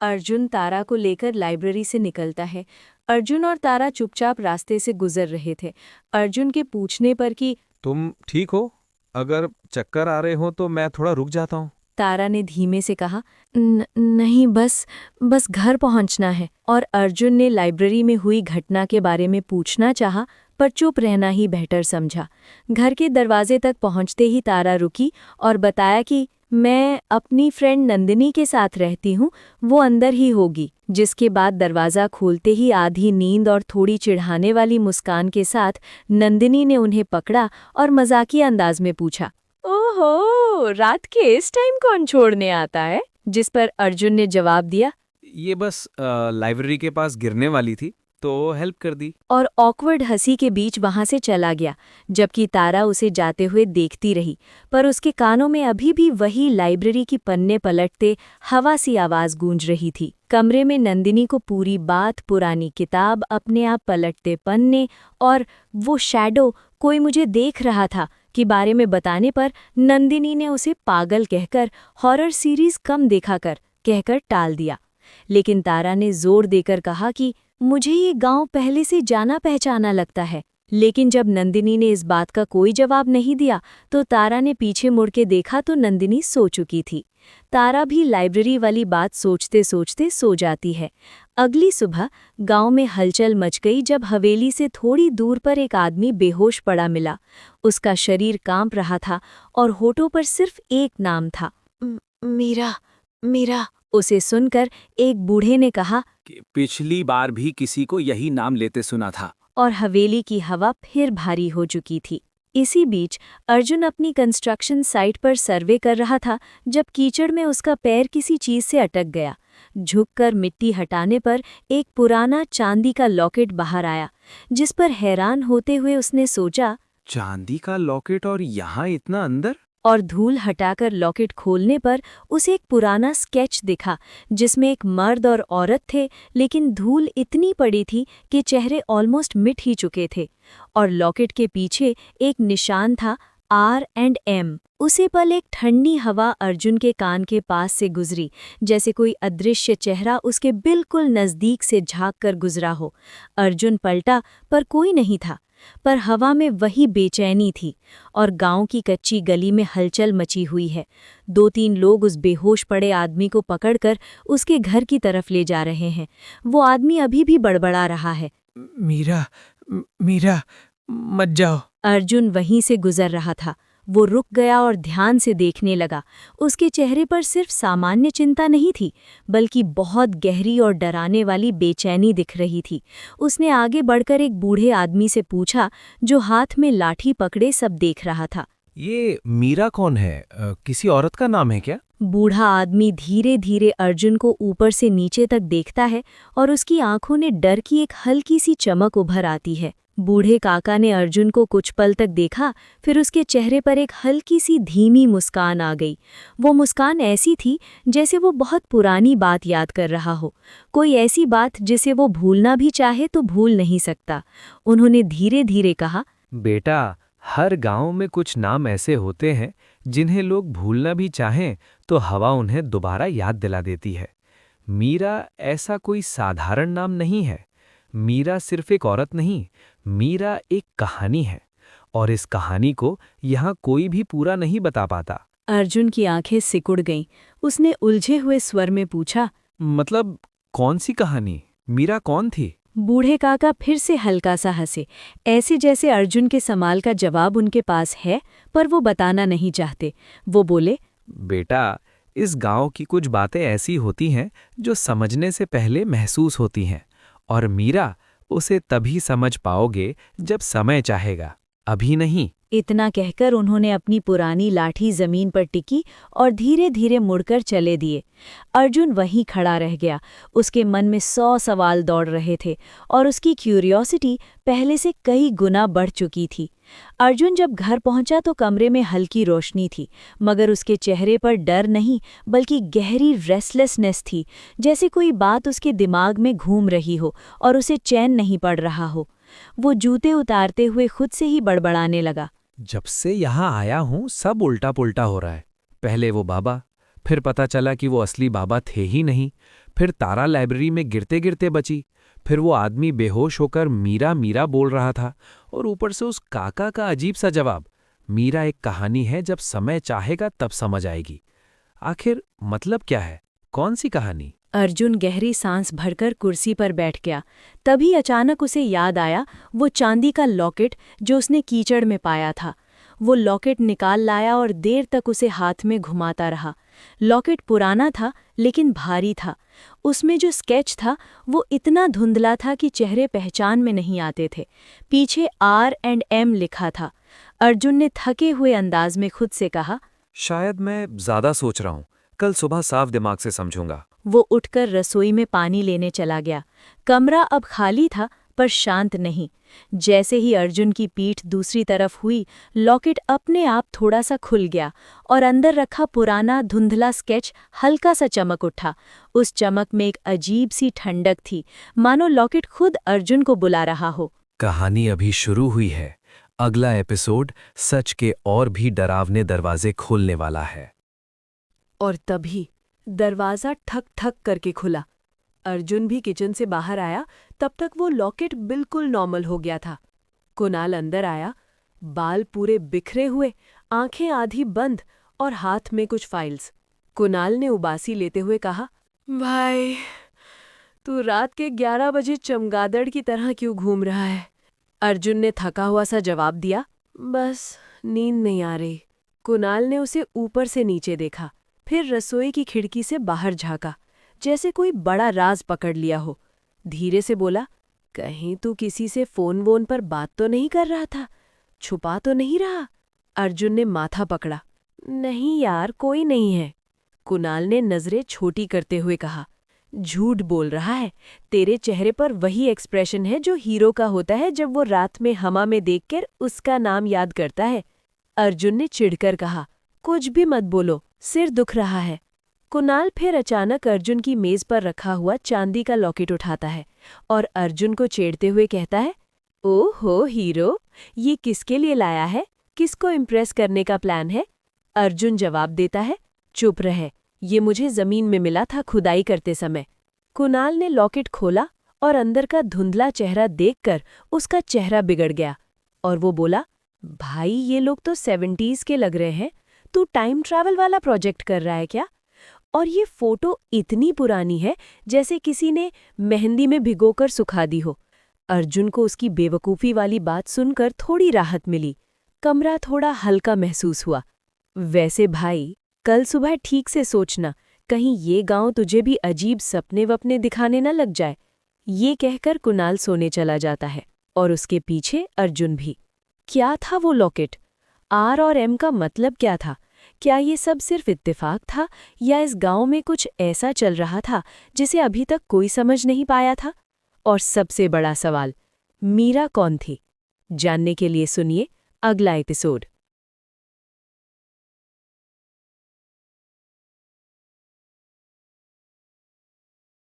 अर्जुन तारा को लेकर लाइब्रेरी से निकलता है। अर्जुन और तारा चुपचाप रास्ते से गुजर रहे थे। अर्जुन के पूछने पर कि तुम ठीक हो? अगर चक्कर आ रहे हो तो मैं थोड़ा रुक जाता हूँ। तारा ने धीमे से कहा, नहीं, बस घर पहुंचना है। और अर्जुन ने लाइब्रेरी में हुई घटना के बारे में पूछना चाहा, पर चुप रहना ही बेहतर समझा। घर के दरवाजे तक पहुंचते ही तारा रुकी और बताया कि मैं अपनी फ्रेंड नंदिनी के साथ रहती हूँ, वो अंदर ही होगी। जिसके बाद दरवाज़ा खोलते ही आधी नींद और थोड़ी चिढ़ाने वाली मुस्कान के साथ नंदिनी ने उन्हें पकड़ा और मजाकिया अंदाज में पूछा, ओहो, रात के इस टाइम कौन छोड़ने आता है? जिस पर अर्जुन ने जवाब दिया, ये बस लाइब्रेरी के पास गिरने वाली थी तो हेल्प कर दी। और ऑकवर्ड हंसी के बीच वहां से चला गया, जबकि तारा उसे जाते हुए देखती रही। पर उसके कानों में अभी भी वही लाइब्रेरी की पन्ने पलटते हवा सी आवाज गूंज रही थी। कमरे में नंदिनी को पूरी बात, पुरानी किताब, अपने आप पलटते पन्ने और वो शैडो, कोई मुझे देख रहा था, के बारे में बताने पर नंदिनी ने उसे पागल कहकर, हॉरर सीरीज कम देखा कर कहकर टाल दिया। लेकिन तारा ने जोर देकर कहा कि मुझे ये गांव पहले से जाना पहचाना लगता है। लेकिन जब नंदिनी ने इस बात का कोई जवाब नहीं दिया तो तारा ने पीछे मुड़ के देखा तो नंदिनी सो चुकी थी। तारा भी लाइब्रेरी वाली बात सोचते सोचते सो जाती है। अगली सुबह गांव में हलचल मच गई जब हवेली से थोड़ी दूर पर एक आदमी बेहोश पड़ा मिला। उसका शरीर कांप रहा था और होठों पर सिर्फ एक नाम था, मीरा, मीरा। उसे सुनकर एक बूढ़े ने कहा कि पिछली बार भी किसी को यही नाम लेते सुना था। और हवेली की हवा फिर भारी हो चुकी थी। इसी बीच अर्जुन अपनी कंस्ट्रक्शन साइट पर सर्वे कर रहा था जब कीचड़ में उसका पैर किसी चीज से अटक गया। झुककर मिट्टी हटाने पर एक पुराना चांदी का लॉकेट बाहर आया, जिस पर हैरान होते हुए उसने सोचा, चांदी का लॉकेट और यहाँ इतना अंदर? और धूल हटाकर लॉकेट खोलने पर उसे एक पुराना स्केच दिखा जिसमें एक मर्द और औरत थे, लेकिन धूल इतनी पड़ी थी कि चेहरे ऑलमोस्ट मिट ही चुके थे। और लॉकेट के पीछे एक निशान था, R&M। उसी पल एक ठंडी हवा अर्जुन के कान के पास से गुजरी, जैसे कोई अदृश्य चेहरा उसके बिल्कुल नज़दीक से झांक कर गुजरा हो। अर्जुन पलटा पर कोई नहीं था, पर हवा में वही बेचैनी थी। और गांव की कच्ची गली में हलचल मची हुई है। 2-3 लोग उस बेहोश पड़े आदमी को पकड़कर उसके घर की तरफ ले जा रहे हैं। वो आदमी अभी भी बड़बड़ा रहा है, मीरा, मीरा, मत जाओ। अर्जुन वहीं से गुजर रहा था। वो रुक गया और ध्यान से देखने लगा। उसके चेहरे पर सिर्फ सामान्य चिंता नहीं थी, बल्कि बहुत गहरी और डराने वाली बेचैनी दिख रही थी। उसने आगे बढ़कर एक बूढ़े आदमी से पूछा, जो हाथ में लाठी पकड़े सब देख रहा था, ये मीरा कौन है? किसी औरत का नाम है क्या? बूढ़ा आदमी धीरे धीरे अर्जुन को ऊपर से नीचे तक देखता है और उसकी आंखों ने डर की एक हल्की सी चमक उभर आती है। बूढ़े काका ने अर्जुन को कुछ पल तक देखा, फिर उसके चेहरे पर एक हल्की सी धीमी मुस्कान आ गई। वो मुस्कान ऐसी थी जैसे वो बहुत पुरानी बात याद कर रहा हो, कोई ऐसी बात जिसे वो भूलना भी चाहे तो भूल नहीं सकता। उन्होंने धीरे धीरे कहा, बेटा, हर गांव में कुछ नाम ऐसे होते हैं जिन्हें लोग भूलना भी चाहें तो हवा उन्हें दोबारा याद दिला देती है। मीरा ऐसा कोई साधारण नाम नहीं है। मीरा सिर्फ एक औरत नहीं, मीरा एक कहानी है, और इस कहानी को यहाँ कोई भी पूरा नहीं बता पाता। अर्जुन की आंखें सिकुड़ गईं। उसने उलझे हुए स्वर में पूछा, मतलब कौन सी कहानी? मीरा कौन थी? बूढ़े काका फिर से हल्का सा हंसे, ऐसे जैसे अर्जुन के सवाल का जवाब उनके पास है पर वो बताना नहीं चाहते। वो बोले, बेटा, इस गांव की कुछ बातें ऐसी होती हैं जो समझने से पहले महसूस होती हैं, और मीरा उसे तभी समझ पाओगे जब समय चाहेगा, अभी नहीं। इतना कहकर उन्होंने अपनी पुरानी लाठी जमीन पर टिकी और धीरे धीरे मुड़कर चले दिए। अर्जुन वहीं खड़ा रह गया। उसके मन में 100 सवाल दौड़ रहे थे और उसकी क्यूरियोसिटी पहले से कई गुना बढ़ चुकी थी। अर्जुन जब घर पहुंचा तो कमरे में हल्की रोशनी थी, मगर उसके चेहरे पर डर नहीं बल्कि गहरी रेस्टलेसनेस थी, जैसे कोई बात उसके दिमाग में घूम रही हो और उसे चैन नहीं पड़ रहा हो। वो जूते उतारते हुए खुद से ही बड़बड़ाने लगा, जब से यहाँ आया हूँ सब उल्टा पुल्टा हो रहा है। पहले वो बाबा, फिर पता चला कि वो असली बाबा थे ही नहीं, फिर तारा लाइब्रेरी में गिरते गिरते बची। फिर वो आदमी बेहोश होकर मीरा मीरा बोल रहा था, और ऊपर से उस काका का अजीब सा जवाब। मीरा एक कहानी है, जब समय चाहेगा तब समझ आएगी। आखिर मतलब क्या है? कौन सी कहानी? अर्जुन गहरी सांस भरकर कुर्सी पर बैठ गया। तभी अचानक उसे याद आया वो चांदी का लॉकेट जो उसने कीचड़ में पाया था। वो लॉकेट निकाल लाया और देर तक उसे हाथ में घुमाता रहा। लॉकेट पुराना था लेकिन भारी था। उसमें जो स्केच था वो इतना धुंधला था कि चेहरे पहचान में नहीं आते थे। पीछे R&M लिखा था। अर्जुन ने थके हुए अंदाज में खुद से कहा, शायद मैं ज्यादा सोच रहा हूँ, कल सुबह साफ दिमाग से समझूंगा। वो उठकर रसोई में पानी लेने चला गया। कमरा अब खाली था पर शांत नहीं। जैसे ही अर्जुन की पीठ दूसरी तरफ हुई, लॉकेट अपने आप थोड़ा सा खुल गया और अंदर रखा पुराना धुंधला स्केच हल्का सा चमक उठा। उस चमक में एक अजीब सी ठंडक थी, मानो लॉकेट खुद अर्जुन को बुला रहा हो। कहानी अभी शुरू हुई है। अगला एपिसोड सच के और भी डरावने दरवाजे खोलने वाला है। और तभी दरवाज़ा ठक ठक करके खुला। अर्जुन भी किचन से बाहर आया। तब तक वो लॉकेट बिल्कुल नॉर्मल हो गया था। कुणाल अंदर आया, बाल पूरे बिखरे हुए, आंखें आधी बंद और हाथ में कुछ फाइल्स। कुणाल ने उबासी लेते हुए कहा, भाई, तू रात के 11 बजे चमगादड़ की तरह क्यों घूम रहा है? अर्जुन ने थका हुआ सा जवाब दिया, बस नींद नहीं आ रही। कुणाल ने उसे ऊपर से नीचे देखा, फिर रसोई की खिड़की से बाहर झांका, जैसे कोई बड़ा राज पकड़ लिया हो। धीरे से बोला, कहीं तू किसी से फोन पर बात तो नहीं कर रहा था? छुपा तो नहीं रहा? अर्जुन ने माथा पकड़ा। नहीं यार, कोई नहीं है। कुणाल ने नजरें छोटी करते हुए कहा, झूठ बोल रहा है। तेरे चेहरे पर वही एक्सप्रेशन है जो हीरो का होता है जब वो रात में हवा में देखकर उसका नाम याद करता है। अर्जुन ने चिढ़कर कहा, कुछ भी मत बोलो, सिर दुख रहा है। कुणाल फिर अचानक अर्जुन की मेज पर रखा हुआ चांदी का लॉकेट उठाता है और अर्जुन को छेड़ते हुए कहता है, ओहो हीरो, ये किसके लिए लाया है? किसको इम्प्रेस करने का प्लान है? अर्जुन जवाब देता है, चुप रहे, ये मुझे जमीन में मिला था खुदाई करते समय। कुणाल ने लॉकेट खोला और अंदर का धुंधला चेहरा देखकर उसका चेहरा बिगड़ गया और वो बोला, भाई ये लोग तो 70s के लग रहे हैं। तू टाइम ट्रैवल वाला प्रोजेक्ट कर रहा है क्या? और ये फोटो इतनी पुरानी है जैसे किसी ने मेहंदी में भिगोकर सुखा दी हो। अर्जुन को उसकी बेवकूफ़ी वाली बात सुनकर थोड़ी राहत मिली। कमरा थोड़ा हल्का महसूस हुआ। वैसे भाई, कल सुबह ठीक से सोचना, कहीं ये गांव तुझे भी अजीब सपने वपने दिखाने न लग जाए। ये कहकर कुणाल सोने चला जाता है और उसके पीछे अर्जुन भी। क्या था वो लॉकेट? R और M का मतलब क्या था? क्या ये सब सिर्फ इत्तेफाक था या इस गांव में कुछ ऐसा चल रहा था जिसे अभी तक कोई समझ नहीं पाया था? और सबसे बड़ा सवाल, मीरा कौन थी? जानने के लिए सुनिए अगला एपिसोड।